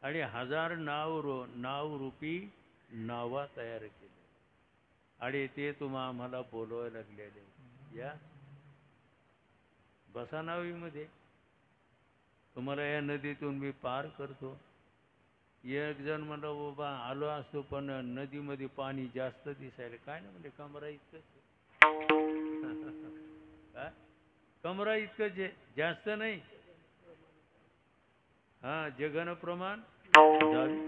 आणि 1000 नाव रूपी नावा तयार केले. आणि ते आम्हाला बोलवायला लागलेले. या बसा नावीमध्ये, तुम्हाला या नदीतून मी पार करतो. एक जण म्हणलं बाबा आलो असतो पण नदीमध्ये पाणी जास्त दिसायला. काय ना म्हणजे कमरा इतकंच आहे. काय? कमरा इतकंच आहे, जास्त नाही. हा, जगन प्रमाण जावी.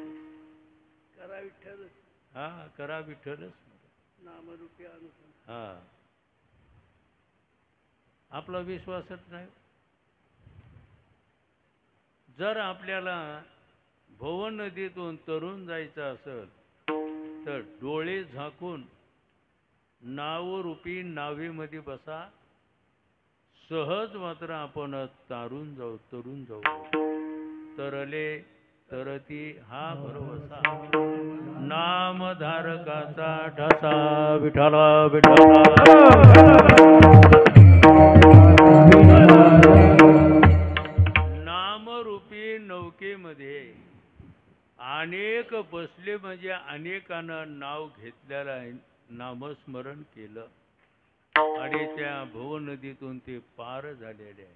करा विठ्ठल हा, करा विठ्ठलच. नामरूपी अनुसंधान. हा, आपला विश्वासच नाही. जर आपल्याला भवन नदीतून तरून जायचं असेल तर डोळे झाकून नावरूपी नावेमध्ये बसा. सहज मात्र आपण तरून जाऊ. तरले तरती हा भरवसा, नामधारकाचा ठसा. विठाला विठाला. नामरूपी नौकेमध्ये अनेक बसले म्हणजे अनेकांना नाव घेतलेलं आहे, नामस्मरण केलं आणि त्या भवन नदीतून ते पार झालेले आहे.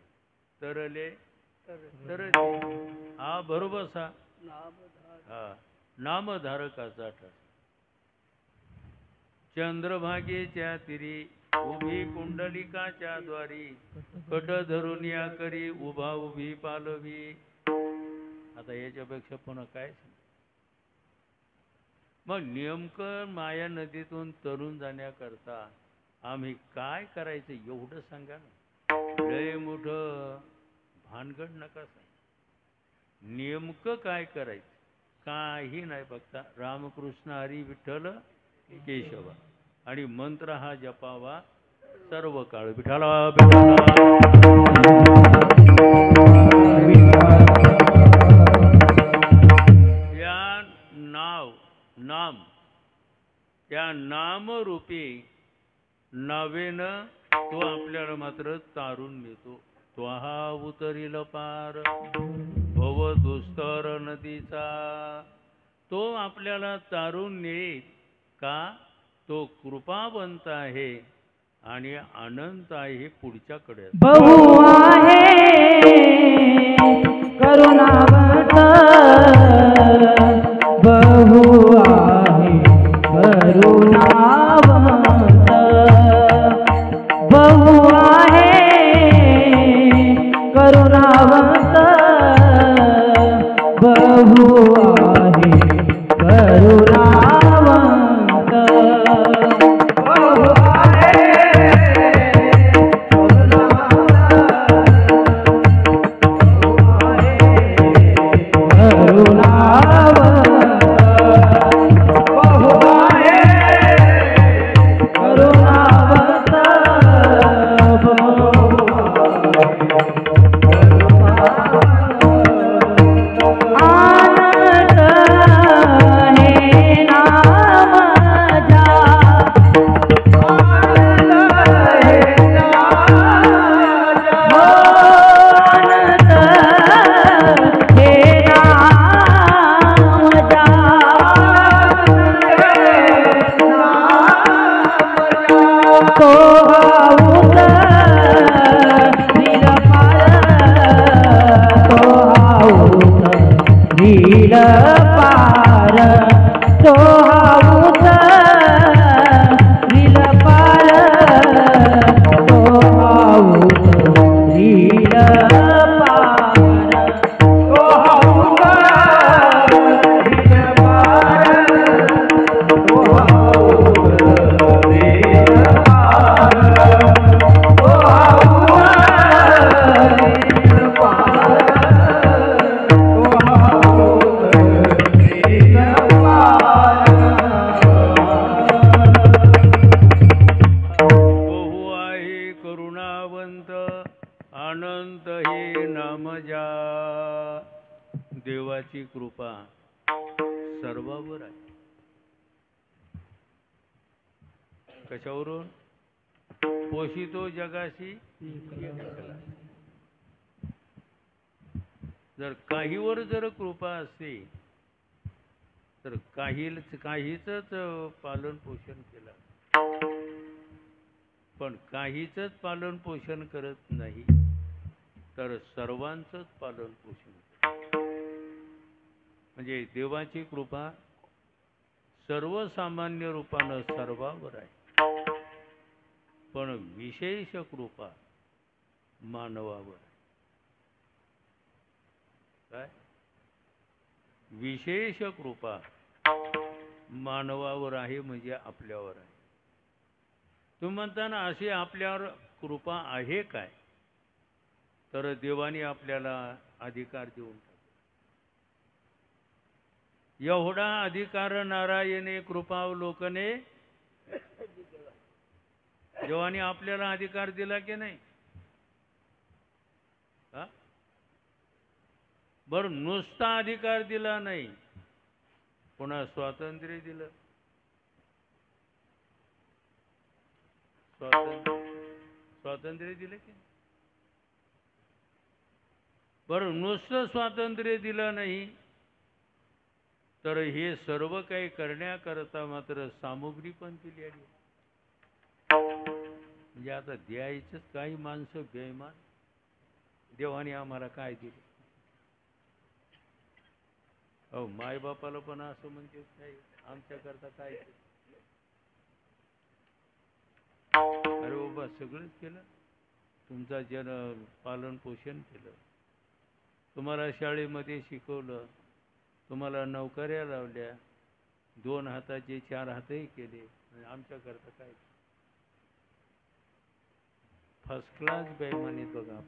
तरले तरते हा बरोबर सा. हा, नामधारकाचा ठसा. चंद्रभागेच्या तिरी उभी पुंडलिकाच्या द्वारी, कट धरून या करी उभा उभी पालवी. आता याच्यापेक्षा पुन्हा काय? मग नेमकं माया नदीतून तरून जाण्याकरता आम्ही काय करायचं एवढं सांगा ना. लय मोठं भानगड नका सांग. नेमकं काय करायचं काही नाही. बघता रामकृष्ण हरी विठ्ठल केशवा आणि मंत्र हा जपावा सर्व काळ. विठाला या नाम त्या नामरूपी नावेनं तो आपल्याला मात्र तारून नेतो. तो हा उतरील पार भव दुस्तर नदीचा. तो आपल्याला तारून नेईल का? तो कृपावंत आहे आणि अनंत आहे. पुढच्याकडे बहु आहे करुणावंत, बहु आहे करुणावंत, बहु आहे करुणावंत, बहु आहे करुणावंत. अनंत हे नामजा. देवाची कृपा सर्वावर आहे. कशावरून? पोषितो जगाशी एकला. जर काहीवर जर कृपा असते तर काहीच पालन पोषण केलं, पण काहीच पालन पोषण करत नाही तर सर्वांचंच पालन पोषण. म्हणजे देवाची कृपा सर्वसामान्य रूपानं सर्वावर आहे, पण विशेष कृपा मानवावर आहे. काय विशेष कृपा मानवावर आहे म्हणजे आपल्यावर आहे. तुम्ही म्हणता ना अशी आपल्यावर कृपा आहे काय, तर देवाने आपल्याला अधिकार देऊन टाकला. एवढा अधिकार नारायणे कृपावलोकने, देवाने आपल्याला अधिकार दिला की नाही? हा, बरं नुसता अधिकार दिला नाही, पुन्हा स्वातंत्र्य दिलं. स्वातंत्र्य दिलं की? बरं नुसतं स्वातंत्र्य दिलं नाही, तर हे सर्व काही करण्याकरता मात्र सामुग्री पण दिली आहे. म्हणजे आता द्यायचंच काही माणसं बेईमान, देवाने आम्हाला काय दिले? अहो मायबापाला पण असं म्हणजे काय आमच्याकरता काय केलं? अरे बाबा सगळंच केलं, तुमचा पालन पोषण केलं, तुम्हाला शाळेमध्ये शिकवलं, तुम्हाला नोकऱ्या लावल्या, 2 हाताचे 4 हातही केले, आमच्याकरता काय? फर्स्ट क्लास बेईमानी बघा.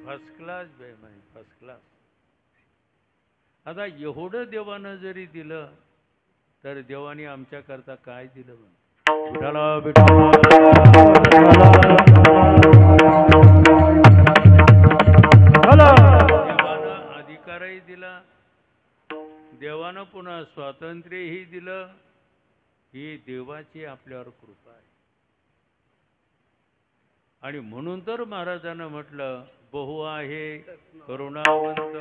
फर्स्ट क्लास बेईमानी, फर्स्ट क्लास. आता एवढं देवानं जरी दिलं, तर देवाने आमच्याकरता काय दिलं म्हणून? देवानं अधिकारही दिला, देवानं पुन्हा स्वातंत्र्यही दिलं. ही देवाची आपल्यावर कृपा आहे. आणि म्हणून तर महाराजांना म्हटलं बहु आहे करुणावंत.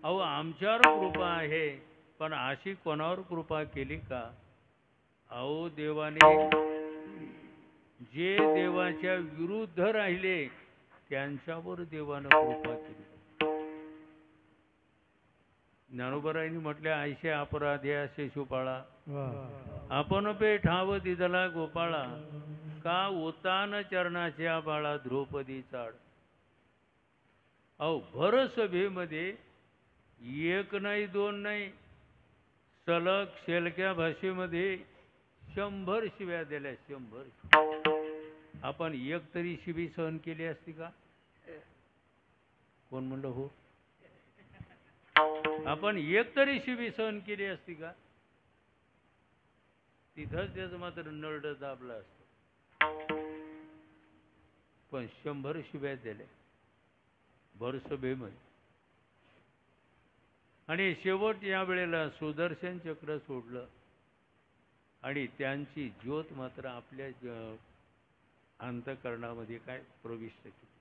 अहो आमच्यावर कृपा आहे, पण अशी कोणावर कृपा केली का? अहो देवाने जे देवाच्या विरुद्ध राहिले त्यांच्यावर देवानं कृपा केली. ज्ञानोबरायांनी म्हटले ऐशे अपराधी असे शिवपाळा, आपण पे ठाव दिदला गोपाळा, का उतान चरणाच्या बाळा द्रौपदी चाड. अहो भर सभेमध्ये एक नाही 2 नाही, सलग शेलक्या भाषेमध्ये 100 शिव्या दिल्या. 100. आपण एक तरी शिवी सहन केली असती का? कोण म्हणलं हो? आपण एक तरी शिवी सहन केली असती का? तिथंच त्याचं मात्र नरड दाबला असत. पण 100 शिव्या दिल्या भर सभेमध्ये. आणि शेवट या वेळेला सुदर्शन चक्र सोडलं आणि त्यांची ज्योत मात्र आपल्या अंतःकरणामध्ये काय प्रविष्ट केली.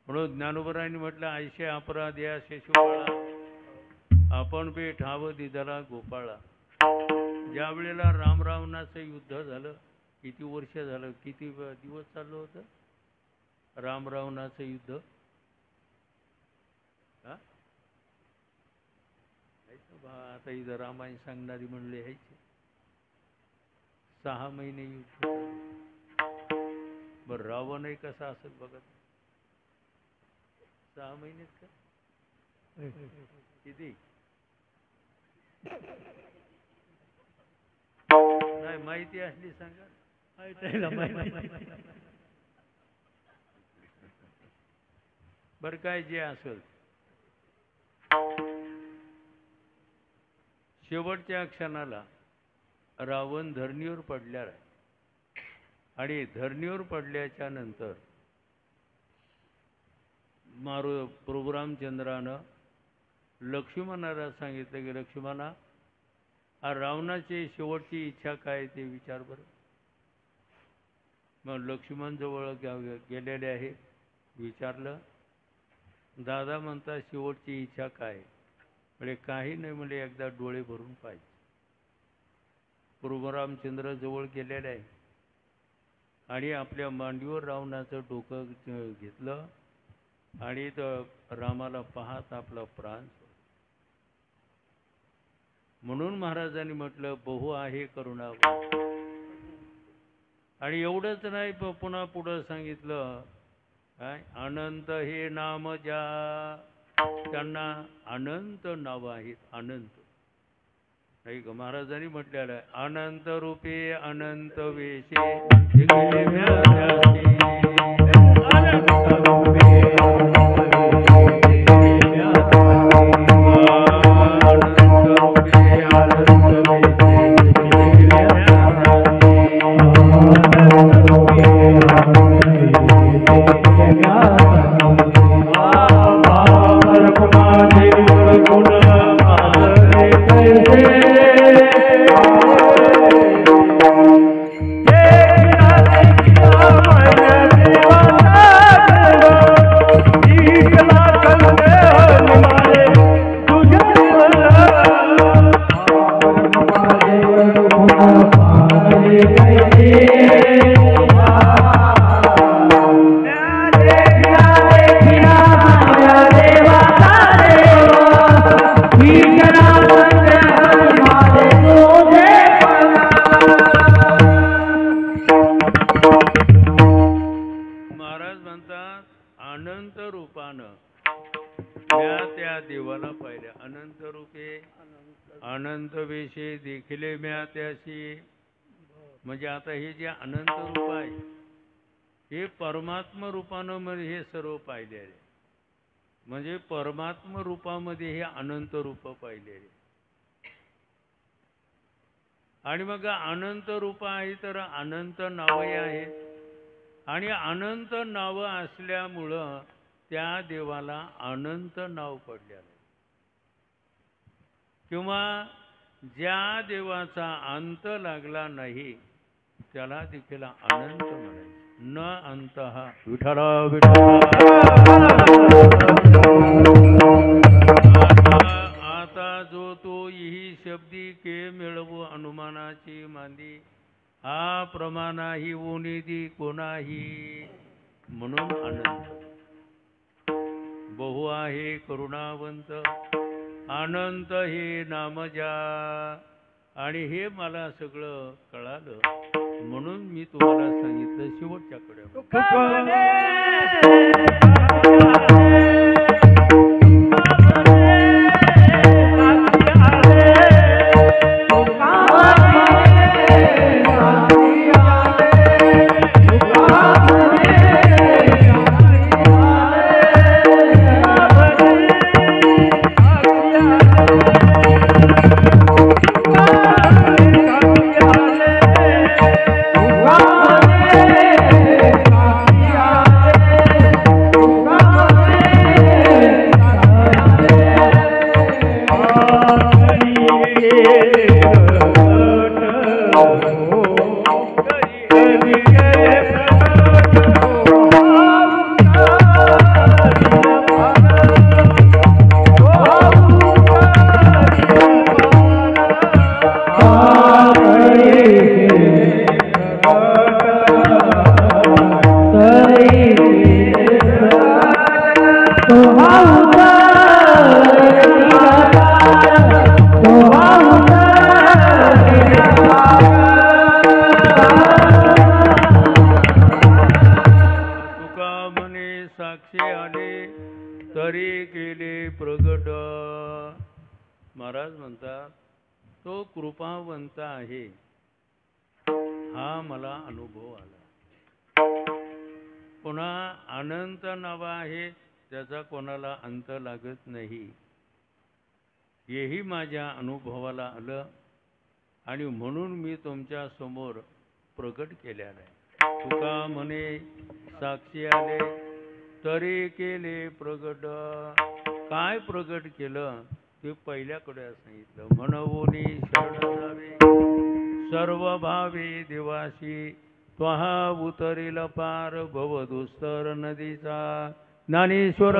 म्हणून ज्ञानोबरायांनी म्हटलं ऐशे अपराधी असे शिवबाळा, आपण बे ठाव दिदला गोपाळा. ज्या वेळेला राम रावणाचं युद्ध झालं, किती वर्ष झालं, किती दिवस चाललं होतं राम रावणाचं युद्ध? आता इथं रामायण सांगणारी म्हणले ह्याचे 6 महिने युद्ध. बर रावणही कसा असेल बघत. 6 महिनेच का किती? नाही माहिती असली सांगा. बर काय जे असेल, शेवटच्या क्षणाला रावण धरणीवर पडल्यावर आहे. आणि धरणीवर पडल्याच्या नंतर प्रभू रामचंद्रानं लक्ष्मणाला सांगितलं की लक्ष्मणा, रावणाची शेवटची इच्छा काय ते विचार बरं. मग लक्ष्मण जवळ गेलेले आहे, विचारलं. दादा म्हणता शेवटची इच्छा काय? म्हणजे काही नाही म्हणजे एकदा डोळे भरून पाहिजे. प्रभू रामचंद्र जवळ गेलेले आहे, आणि आपल्या मांडीवर रावणाचं डोकं घेतलं आणि तर रामाला पाहत आपला प्राण सोडला. म्हणून महाराजांनी म्हटलं बहु आहे करुणा. आणि एवढंच नाही, पुन्हा पुढं सांगितलं काय, अनंत हे नाम ज्या, त्यांना अनंत नाव आहेत. अनंत नाही का, महाराजांनी म्हटलेलं आहे, अनंत रूपे अनंत वेशे अनंत रूपानं म्या त्या देवाला पाहिल्या. अनंत रूपे अनंत वेशे देखिले म्या त्याशी. म्हणजे आता हे जे अनंत रूप आहे हे परमात्म रूपानं म्हणजे हे सर्व पाहिले आहे. म्हणजे परमात्म रूपामध्ये हे अनंत रूप पाहिले. आणि मग अनंत रूप आहे तर अनंत नावही आहे. आणि अनंत नाव असल्यामुळं त्या देवाला अनंत नाव पडलेलं आहे. किंवा ज्या देवाचा अंत लागला नाही त्याला देखील अनंत म्हणायचे. न अंतः विठ्ठल आता जो तो यही शब्दी के मिळवू अनुमानाची मांदी, हा प्रमाणा ही ओनिदी कोणाही. म्हणून अनंत बहु आहे करुणावंत, अनंत हे नाम ज्या. आणि हे मला सगळं कळालं म्हणून मी तुम्हाला सांगितलं शेवटच्याकडे. तरी केले प्रगट. महाराज म्हणतात तो कृपावंत आहे हा मला अनुभव आला. पुन्हा अनंत नाव आहे त्याचा कोणाला अंत लागत नाही हेही माझ्या अनुभवाला आलं. आणि म्हणून मी तुमच्या समोर प्रगट केलेला आहे. तुका म्हणे साक्षी आले तरी केले प्रगट. काय प्रगट केलं ते पहिल्याकडे सांगितलं. म्हणवोनी शरण जावे सर्व भावे देवाशी, त्वहा उतरेल पार भवदुस्तर नदीचा. ज्ञानेश्वर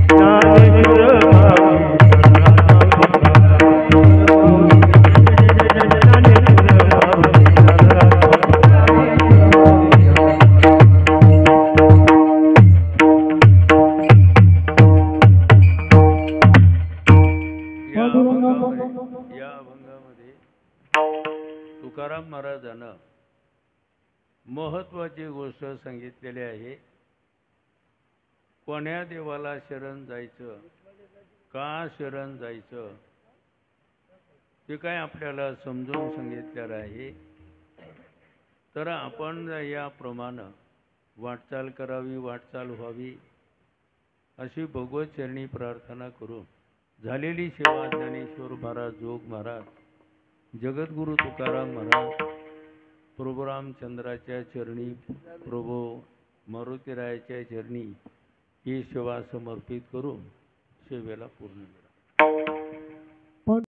ज्ञानेश्वर महत्त्वाची गोष्ट सांगितलेली आहे. कोण्या देवाला शरण जायचं, का शरण जायचं, ते काय आपल्याला समजून सांगितलेलं आहे. तर आपण याप्रमाणे वाटचाल करावी, वाटचाल व्हावी अशी भगवत चरणी प्रार्थना करून झालेली सेवा ज्ञानेश्वर महाराज, जोग महाराज, जगद्गुरु तुकाराम महाराज, प्रभू रामचंद्राच्या चरणी, प्रभू मारुतीरायाच्या चरणी ही सेवा समर्पित करून सेवेला पूर्ण